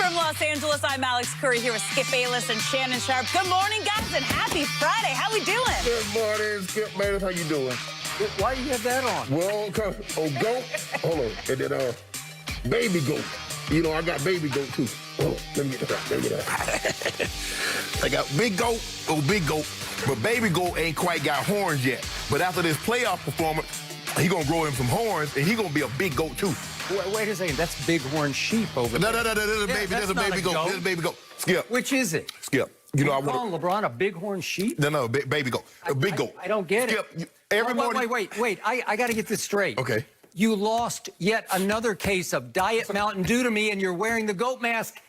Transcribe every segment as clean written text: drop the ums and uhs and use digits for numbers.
from Los Angeles, I'm Alex Curry here with Skip Bayless and Shannon Sharp. Good morning, guys, and happy Friday. How we doing? Good morning, Skip Bayless. How you doing? Why do you have that on? Well, cause goat. Hold on, and then baby goat. You know, I got baby goat too. Hold on, let me get that. Let me get that. I got big goat, but baby goat ain't quite got horns yet. But after this playoff performance, he gonna grow him some horns, and he gonna be a big goat too. Wait a second, that's bighorn sheep over there. No, there's a baby goat. There's a baby goat. Skip. Which is it? Skip. You know, I want calling LeBron a bighorn sheep? No, baby goat. A big goat. I don't get Skip, it. Every morning. Wait. I got to get this straight. Okay. You lost yet another case of Diet Mountain Dew to me, and you're wearing the goat mask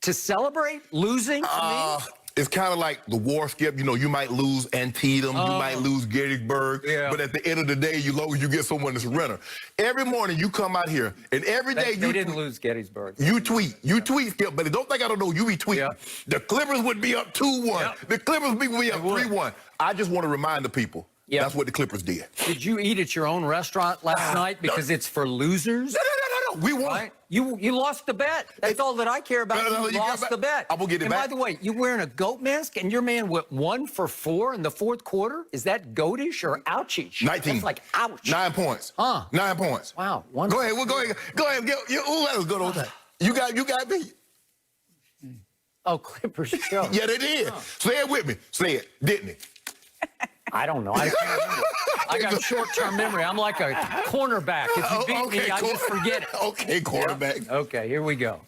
to celebrate losing to me? It's kind of like the war, Skip. You know, you might lose Antietam, you might lose Gettysburg, but at the end of the day, you get someone that's a runner. Every morning you come out here, and every day They didn't lose Gettysburg. You tweet, Skip, but don't think I don't know. You be tweeting. Yeah. The Clippers would be up 2-1. Yeah. The Clippers would be up 3-1. I just want to remind the people. Yeah. That's what the Clippers did. Did you eat at your own restaurant last night because it's for losers? No. We won. Right? You lost the bet. That's all that I care about. You lost the bet. I will get it back. And by the way, you wearing a goat mask, and your man went 1 for 4 in the fourth quarter? Is that goatish or ouchish? 19. That's like ouch. 9 points. 9 points. Wow. Go ahead. Go ahead. Ooh, that was good on that. You got me. Oh, Clippers show. Yeah, they did. Say it with me. Say it. Didn't it? I don't know. I can't remember. I got short-term memory. I'm like a cornerback. If you beat me, I just forget it. Okay, quarterback. Yeah. Okay, here we go.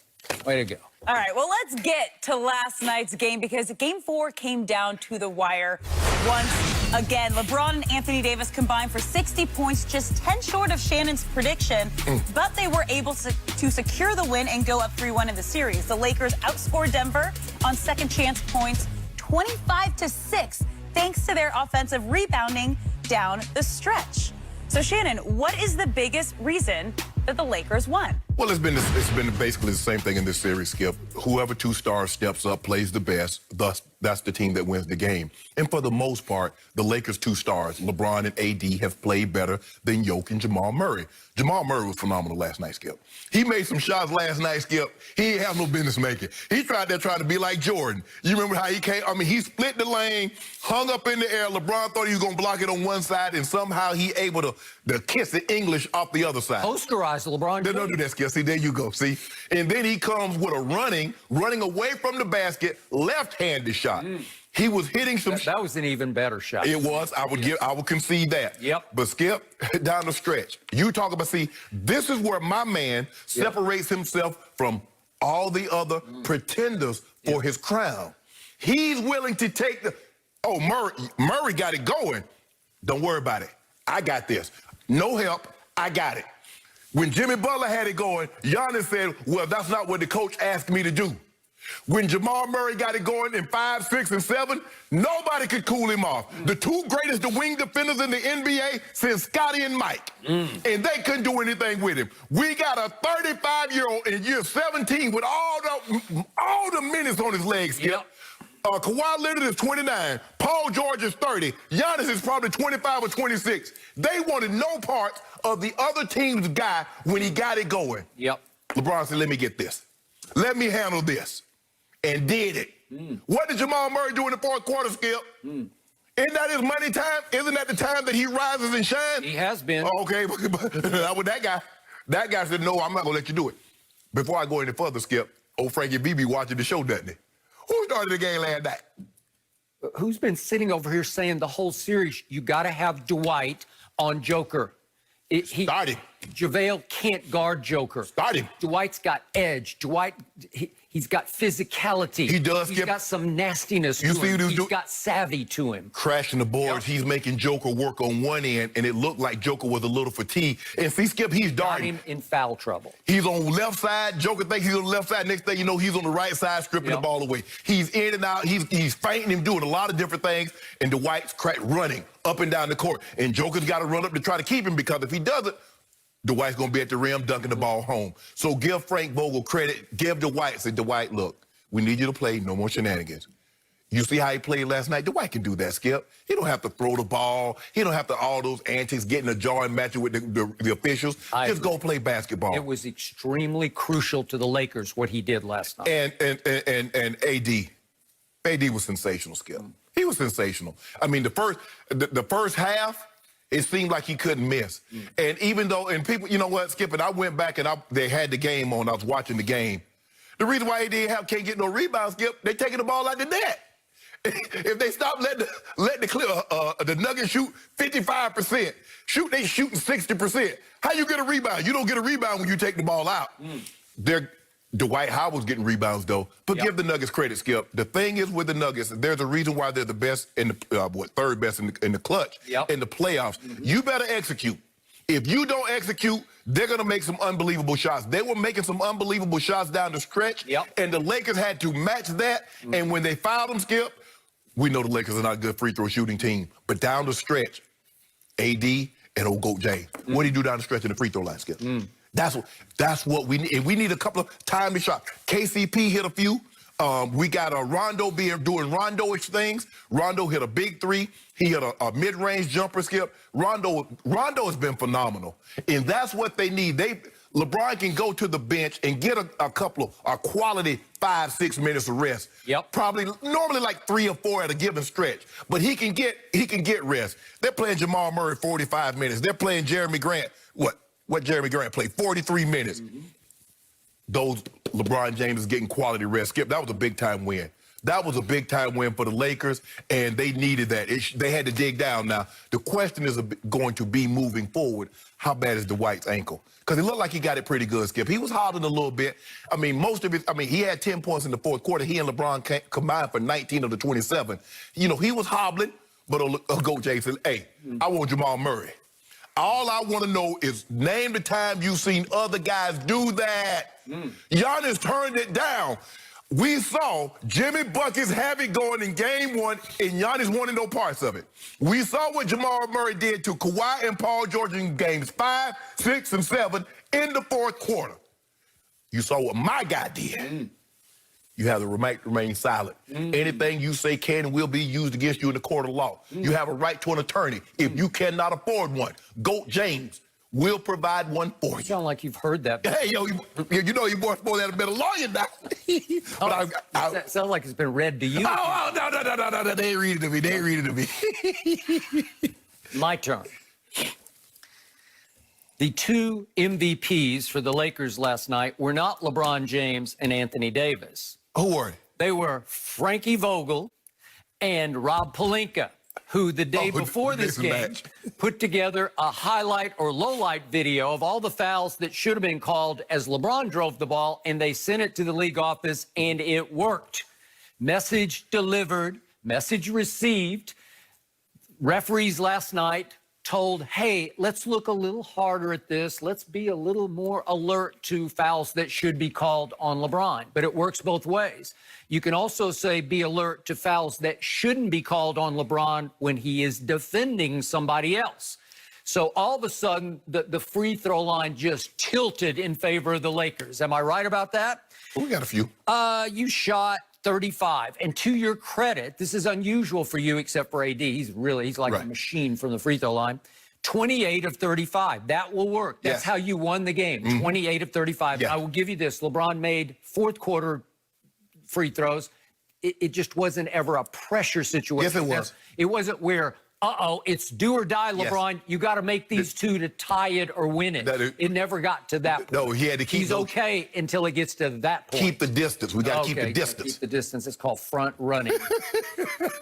Way to go. All right, well, let's get to last night's game because Game 4 came down to the wire once again. LeBron and Anthony Davis combined for 60 points, just 10 short of Shannon's prediction, but they were able to secure the win and go up 3-1 in the series. The Lakers outscored Denver on second-chance points 25-6, thanks to their offensive rebounding down the stretch. So, Shannon, what is the biggest reason that the Lakers won? Well, it's been basically the same thing in this series, Skip. Whoever 2 stars steps up, plays the best, thus that's the team that wins the game. And for the most part, the Lakers' 2 stars, LeBron and AD, have played better than Jokic and Jamal Murray. Jamal Murray was phenomenal last night, Skip. He made some shots last night, Skip. He ain't have no business making. He tried to be like Jordan. You remember how he came? I mean, he split the lane, hung up in the air. LeBron thought he was going to block it on one side, and somehow he able to kiss the English off the other side. Posterize LeBron. Don't do that, Skip. See, there you go. See? And then he comes with a running away from the basket, left-handed shot. He was hitting some shots. That was an even better shot. It was. I would concede that. Yep. But Skip, down the stretch, you talk about, see, this is where my man separates himself from all the other pretenders for his crown. He's willing to take Murray got it going. Don't worry about it. I got this. No help. I got it. When Jimmy Butler had it going, Giannis said, well, that's not what the coach asked me to do. When Jamal Murray got it going in 5, 6, and 7, nobody could cool him off. The 2 greatest wing defenders in the NBA since Scotty and Mike. And they couldn't do anything with him. We got a 35-year-old in year 17 with all the minutes on his legs, Skip. Yep. Kawhi Leonard is 29. Paul George is 30. Giannis is probably 25 or 26. They wanted no part of the other team's guy when he got it going. Yep. LeBron said, let me get this. Let me handle this. And did it. What did Jamal Murray do in the fourth quarter, Skip? Isn't that his money time? Isn't that the time that he rises and shines? He has been. Okay, but that guy said, no, I'm not going to let you do it. Before I go any further, Skip, old Frankie B be watching the show, doesn't he? Who started the game last night? Who's been sitting over here saying the whole series, you got to have Dwight on Joker? Started. JaVale can't guard Joker. Started. Dwight's got edge. Dwight, he's got physicality. He does. He's got some nastiness to him. He's got savvy to him. Crashing the boards. He's making Joker work on one end, and it looked like Joker was a little fatigued. And see, Skip, he's darting. Got him in foul trouble. He's on the left side. Joker thinks he's on the left side. Next thing you know, he's on the right side, stripping the ball away. He's in and out. He's fainting him, doing a lot of different things. And Dwight's running up and down the court. And Joker's got to run up to try to keep him, because if he doesn't, Dwight's going to be at the rim dunking the ball home. So give Frank Vogel credit. Give Dwight. Say, Dwight, look, we need you to play. No more shenanigans. You see how he played last night? Dwight can do that, Skip. He don't have to throw the ball. He don't have to all those antics, getting a jar and matching with the officials. Just go play basketball. It was extremely crucial to the Lakers what he did last night. And AD was sensational, Skip. He was sensational. I mean, the first half, it seemed like he couldn't miss. And even though, and people, you know what, Skip, and I went back and they had the game on. I was watching the game. The reason why AD can't get no rebounds, Skip, they taking the ball out the net. If they stop letting the Nuggets shoot 55%, they shooting 60%. How you get a rebound? You don't get a rebound when you take the ball out. Dwight Howard's getting rebounds, though. But give the Nuggets credit, Skip. The thing is with the Nuggets, there's a reason why they're the best in the third best in the clutch in the playoffs. You better execute. If you don't execute, they're going to make some unbelievable shots. They were making some unbelievable shots down the stretch, and the Lakers had to match that. And when they fouled them, Skip, we know the Lakers are not a good free throw shooting team. But down the stretch, AD and old Goat James, what do you do down the stretch in the free throw line, Skip? That's what we need. And we need a couple of timely shots. KCP hit a few. We got Rondo doing Rondo-ish things. Rondo hit a big three. He hit a mid-range jumper, Skip. Rondo has been phenomenal. And that's what they need. LeBron can go to the bench and get a couple of quality 5-6 minutes of rest. Probably normally like 3 or 4 at a given stretch. But he can get rest. They're playing Jamal Murray 45 minutes. They're playing Jeremy Grant. What Jeremy Grant played? 43 minutes. Those LeBron James is getting quality rest. Skip, that was a big-time win. That was a big-time win for the Lakers, and they needed that. They had to dig down. Now, the question is going to be moving forward, how bad is Dwight's ankle? Because it looked like he got it pretty good, Skip. He was hobbling a little bit. I mean, he had 10 points in the fourth quarter. He and LeBron combined for 19 of the 27. You know, he was hobbling, but Goat Jay said, hey, I want Jamal Murray. All I want to know is name the time you've seen other guys do that. Giannis turned it down. We saw Jimmy Buckets have it going in game 1, and Giannis wanted no parts of it. We saw what Jamal Murray did to Kawhi and Paul George in games 5, 6, and 7 in the fourth quarter. You saw what my guy did. You have the right to remain silent. Anything you say can and will be used against you in the court of law. You have a right to an attorney. If you cannot afford one, Goat James will provide one for you. You sound like you've heard that. Hey, yo, you know your boy supposed to have been a lawyer now. That sounds like it's been read to you. Oh, no. They ain't read it to me. My turn. The 2 MVPs for the Lakers last night were not LeBron James and Anthony Davis. Who were they? They were Frankie Vogel and Rob Pelinka, who the day before this game put together a highlight or lowlight video of all the fouls that should have been called as LeBron drove the ball, and they sent it to the league office, and it worked. Message delivered, message received. Referees last night told, hey, let's look a little harder at this. Let's be a little more alert to fouls that should be called on LeBron. But it works both ways. You can also say be alert to fouls that shouldn't be called on LeBron when he is defending somebody else. So all of a sudden, the free throw line just tilted in favor of the Lakers. Am I right about that? We got a few. You shot 35. And to your credit, this is unusual for you except for AD. He's like a machine from the free throw line. 28 of 35. That will work. That's how you won the game. 28 of 35. I will give you this. LeBron made fourth quarter free throws. It just wasn't ever a pressure situation. Yes, it was. It wasn't where, it's do or die, LeBron. You got to make these 2 to tie it or win it. It never got to that point. No, he had to keep. He's okay until it gets to that point. Keep the distance. We got to keep the distance. Keep the distance. It's called front running.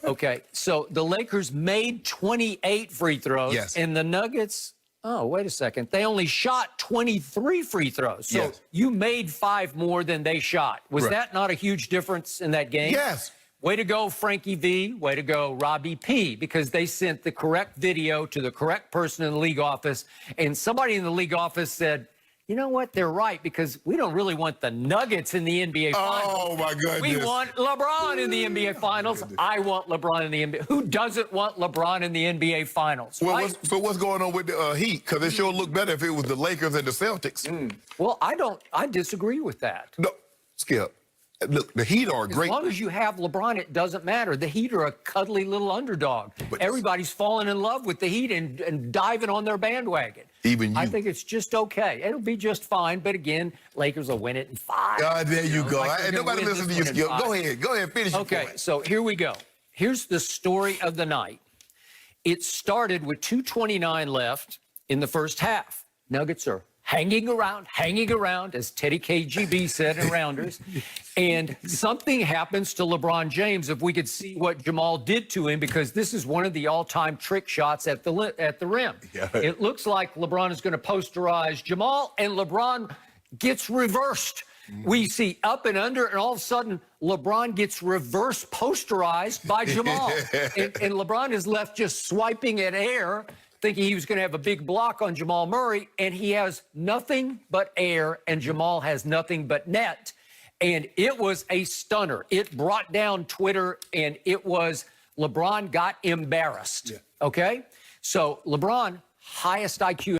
Okay, so the Lakers made 28 free throws, and the Nuggets. Oh, wait a second. They only shot 23 free throws. So you made 5 more than they shot. Was that not a huge difference in that game? Yes. Way to go, Frankie V. Way to go, Robbie P. Because they sent the correct video to the correct person in the league office. And somebody in the league office said, you know what? They're right, because we don't really want the Nuggets in the NBA Finals. Oh, my goodness. We want LeBron in the NBA Finals. I want LeBron in the NBA. Who doesn't want LeBron in the NBA Finals? Well, right? so what's going on with the Heat? Because it sure looked better if it was the Lakers and the Celtics. Well, I disagree with that. No, Skip. Look, the Heat are great. As long as you have LeBron, it doesn't matter. The Heat are a cuddly little underdog. But everybody's falling in love with the Heat and diving on their bandwagon. Even you. I think it's just okay. It'll be just fine. But again, Lakers will win it in 5. There you go. Like And nobody listens to you, Skip. Go ahead, finish your Okay, point. so here we go. Here's the story of the night. It started with 2:29 left in the first half. Nuggets are hanging around, as Teddy KGB said in Rounders. And something happens to LeBron James, if we could see what Jamal did to him, because this is one of the all-time trick shots at the rim. Yeah. It looks like LeBron is going to posterize Jamal, and LeBron gets reversed. We see up and under, and all of a sudden, LeBron gets reverse posterized by Jamal. and LeBron is left just swiping at air, thinking he was going to have a big block on Jamal Murray, and he has nothing but air, and Jamal has nothing but net. And it was a stunner. It brought down Twitter, and it was LeBron got embarrassed. Yeah. Okay? So LeBron, highest IQ